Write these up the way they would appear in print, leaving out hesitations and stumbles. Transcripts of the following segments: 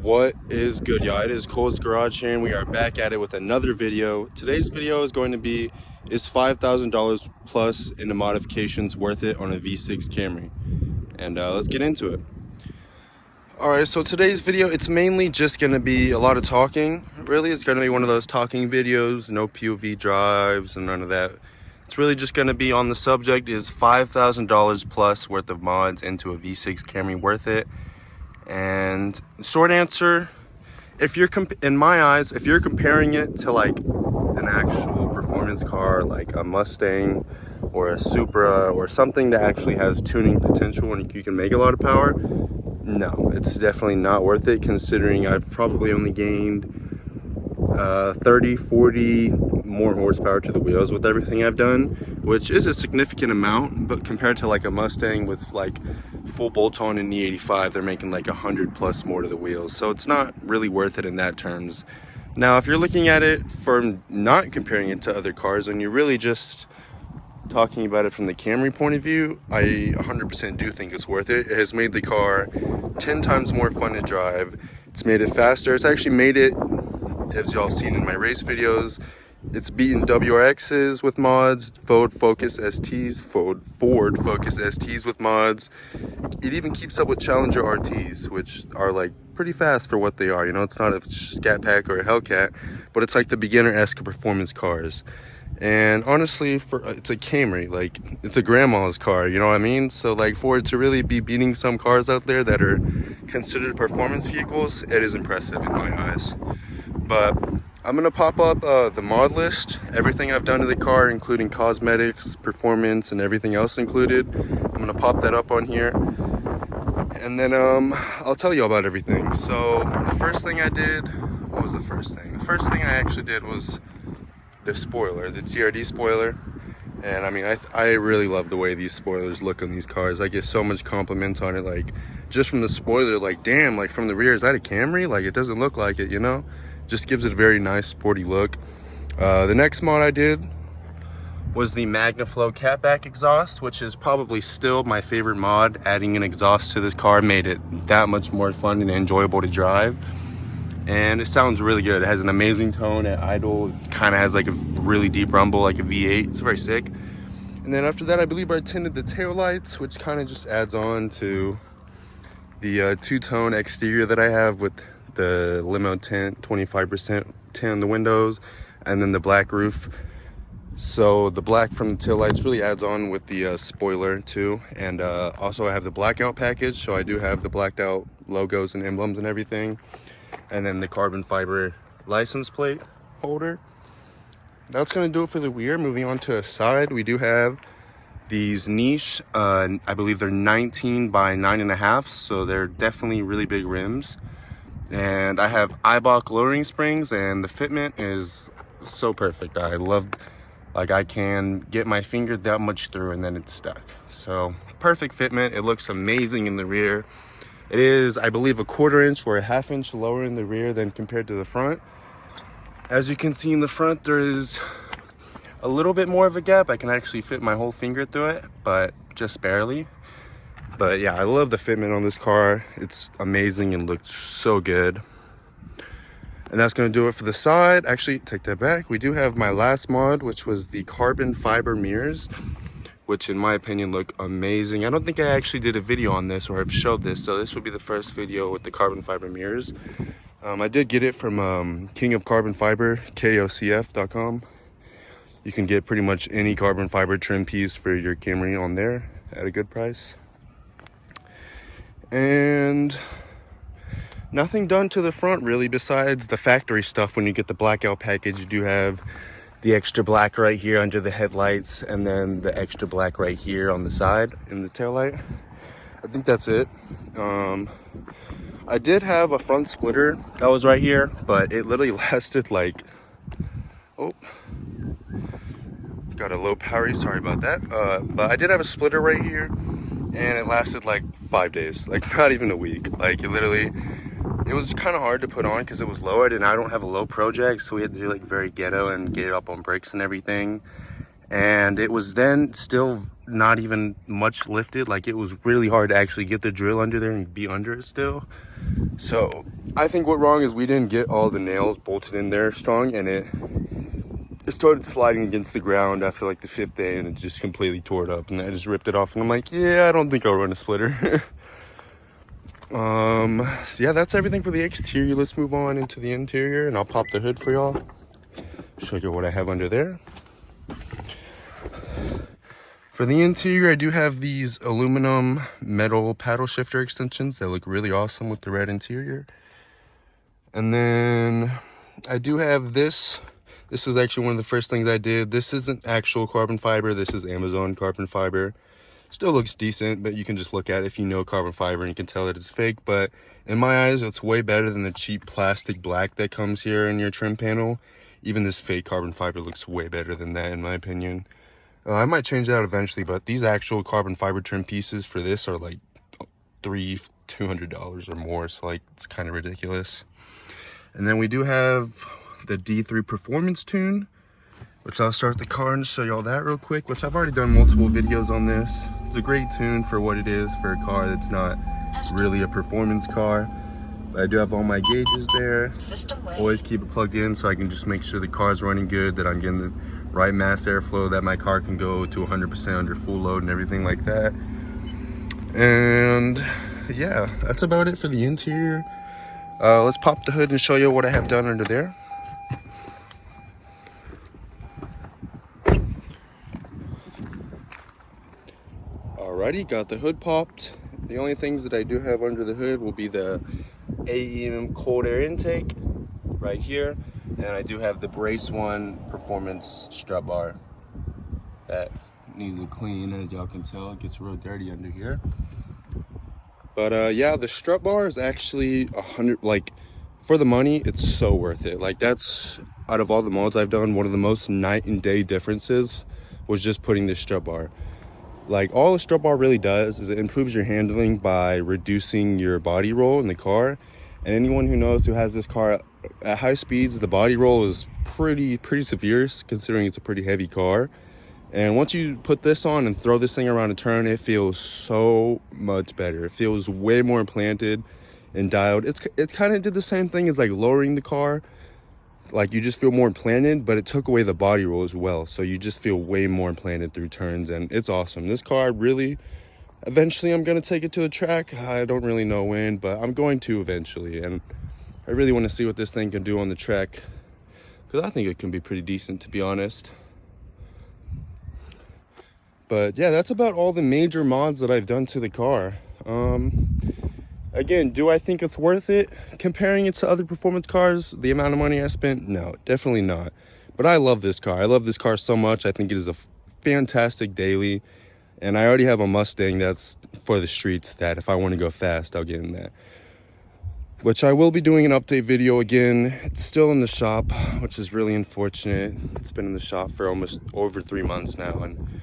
What is good, y'all? It is Cole's Garage here, and we are back at it with another video. Today's video is going to be, is $5,000 plus in the modifications worth it on a V6 Camry? And let's get into it. Alright, so today's video, it's mainly just going to be a lot of talking. Really, it's going to be one of those talking videos, no POV drives and none of that. It's really just going to be on the subject, is $5,000 plus worth of mods into a V6 Camry worth it? And short answer, if you're in my eyes, if you're comparing it to like an actual performance car like a Mustang or a Supra or something that actually has tuning potential and you can make a lot of power, no, it's definitely not worth it, considering I've probably only gained 30-40 more horsepower to the wheels with everything I've done, which is a significant amount. But compared to like a Mustang with like full bolt-on and E85, they're making like 100 plus more to the wheels, so it's not really worth it in that terms. Now if you're looking at it from not comparing it to other cars and you're really just talking about it from the Camry point of view, I 100% do think it's worth it. It has made the car 10 times more fun to drive. It's made it faster. It's actually made it, as y'all have seen in my race videos, it's beaten WRXs with mods, Ford Focus STs with mods. It even keeps up with Challenger RTs, which are like pretty fast for what they are. You know, it's not a Scat Pack or a Hellcat, but it's like the beginner-esque performance cars. And honestly, it's a Camry, like it's a grandma's car, you know what I mean? So like for it to really be beating some cars out there that are considered performance vehicles, it is impressive in my eyes. But I'm gonna pop up the mod list, everything I've done to the car, including cosmetics, performance, and everything else included. I'm gonna pop that up on here, and then I'll tell you about everything. So the first thing I did, what was the first thing? The first thing I actually did was the spoiler, the TRD spoiler. And I mean, I really love the way these spoilers look on these cars. I get so much compliments on it, like just from the spoiler, like damn, like from the rear, is that a Camry? Like it doesn't look like it, you know? Just gives it a very nice sporty look. The next mod I did was the MagnaFlow catback exhaust, which is probably still my favorite mod. Adding an exhaust to this car made it that much more fun and enjoyable to drive. And it sounds really good. It has an amazing tone at idle. It kind of has like a really deep rumble, like a V8. It's very sick. And then after that, I believe I tinted the taillights, which kind of just adds on to the two-tone exterior that I have with the limo tint, 25% tint on the windows, and then the black roof. So the black from the taillights really adds on with the spoiler too. And also I have the blackout package, so I do have the blacked out logos and emblems and everything. And then the carbon fiber license plate holder. That's gonna do it for the rear. Moving on to the side, we do have these niche, I believe they're 19 by 9.5, so they're definitely really big rims. And I have Eibach lowering springs, and the fitment is so perfect. I love, like I can get my finger that much through and then it's stuck. So perfect fitment. It looks amazing in the rear. It is, I believe, a 1/4 inch or a 1/2 inch lower in the rear than compared to the front. As you can see in the front, there is a little bit more of a gap. I can actually fit my whole finger through it, but just barely. But yeah, I love the fitment on this car. It's amazing and looks so good. And that's gonna do it for the side. Actually, take that back. We do have my last mod, which was the carbon fiber mirrors, which in my opinion look amazing. I don't think I actually did a video on this or have showed this, so this would be the first video with the carbon fiber mirrors. I did get it from King of Carbon Fiber, KOCF.com. You can get pretty much any carbon fiber trim piece for your Camry on there at a good price. And nothing done to the front really besides the factory stuff. When you get the blackout package, you do have the extra black right here under the headlights, and then the extra black right here on the side in the taillight. I think that's it. I did have a front splitter that was right here, but it literally lasted like, oh, got a low power, sorry about that. But I did have a splitter right here, and it lasted like 5 days, like not even a week. Like it was kind of hard to put on because it was lowered, and I don't have a low project, so we had to do like very ghetto and get it up on brakes and everything. And it was then still not even much lifted. Like, it was really hard to actually get the drill under there and be under it still. So I think what wrong is we didn't get all the nails bolted in there strong, and it started sliding against the ground after like the 5th day, and it just completely tore it up, and I just ripped it off, and I'm like, yeah, I don't think I'll run a splitter. So yeah, that's everything for the exterior. Let's move on into the interior, and I'll pop the hood for y'all, show you what I have under there. For the interior, I do have these aluminum metal paddle shifter extensions that look really awesome with the red interior. And then I do have this. This was actually one of the first things I did. This isn't actual carbon fiber. This is Amazon carbon fiber. Still looks decent, but you can just look at it if you know carbon fiber and you can tell that it's fake. But in my eyes, it's way better than the cheap plastic black that comes here in your trim panel. Even this fake carbon fiber looks way better than that, in my opinion. I might change that eventually, but these actual carbon fiber trim pieces for this are like $200 or more, so like it's kind of ridiculous. And then we do have the D3 Performance tune, which I'll start the car and show y'all that real quick, which I've already done multiple videos on this. It's a great tune for what it is, for a car that's not really a performance car. But I do have all my gauges there. Always keep it plugged in so I can just make sure the car's running good, that I'm getting the right mass airflow, that my car can go to 100% under full load and everything like that. And yeah, that's about it for the interior. Let's pop the hood and show you what I have done under there. Alrighty, got the hood popped. The only things that I do have under the hood will be the AEM cold air intake right here, and I do have the Brace One performance strut bar that needs a clean. As y'all can tell, it gets real dirty under here. But yeah, the strut bar is actually 100, like, for the money, it's so worth it. Like, that's, out of all the mods I've done, one of the most night and day differences was just putting this strut bar. Like, all the strut bar really does is it improves your handling by reducing your body roll in the car. And anyone who knows, who has this car at high speeds, the body roll is pretty severe, considering it's a pretty heavy car. And once you put this on and throw this thing around a turn, it feels so much better. It feels way more planted and dialed. It kind of did the same thing as like lowering the car. Like, you just feel more planted, but it took away the body roll as well, so you just feel way more planted through turns, and it's awesome. This car, really, eventually I'm going to take it to the track. I don't really know when, but I'm going to eventually, and I really want to see what this thing can do on the track, because I think it can be pretty decent, to be honest. But yeah, that's about all the major mods that I've done to the car. Again, do I think it's worth it? Comparing it to other performance cars, the amount of money I spent? No, definitely not. But I love this car. I love this car so much. I think it is a fantastic daily. And I already have a Mustang that's for the streets, that if I want to go fast, I'll get in that. Which I will be doing an update video again. It's still in the shop, which is really unfortunate. It's been in the shop for almost over 3 months now. And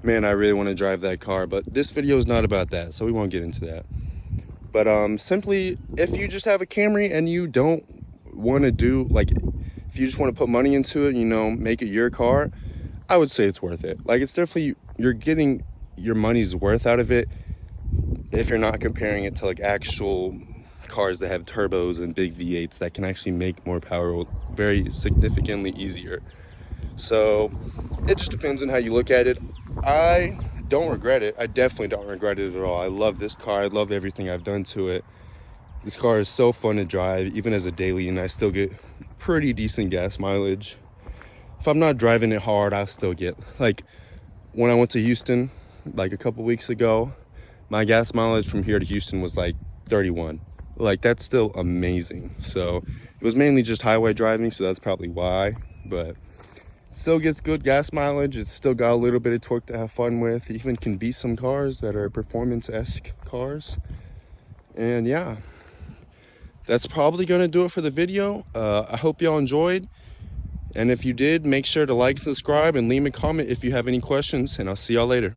man, I really want to drive that car. But this video is not about that, so we won't get into that. But simply, if you just have a Camry and you don't want to do, like, if you just want to put money into it, you know, make it your car, I would say it's worth it. Like, it's definitely, you're getting your money's worth out of it if you're not comparing it to like actual cars that have turbos and big V8s that can actually make more power very significantly easier. So it just depends on how you look at it. I don't regret it. I definitely don't regret it at all. I love this car. I love everything I've done to it. This car is so fun to drive, even as a daily, and I still get pretty decent gas mileage. If I'm not driving it hard, I'll still get, like, when I went to Houston like a couple weeks ago, my gas mileage from here to Houston was like 31. Like, that's still amazing. So it was mainly just highway driving, so that's probably why, but still gets good gas mileage. It's still got a little bit of torque to have fun with. It even can beat some cars that are performance-esque cars. And yeah, that's probably going to do it for the video. I hope y'all enjoyed. And if you did, make sure to like, subscribe, and leave a comment if you have any questions. And I'll see y'all later.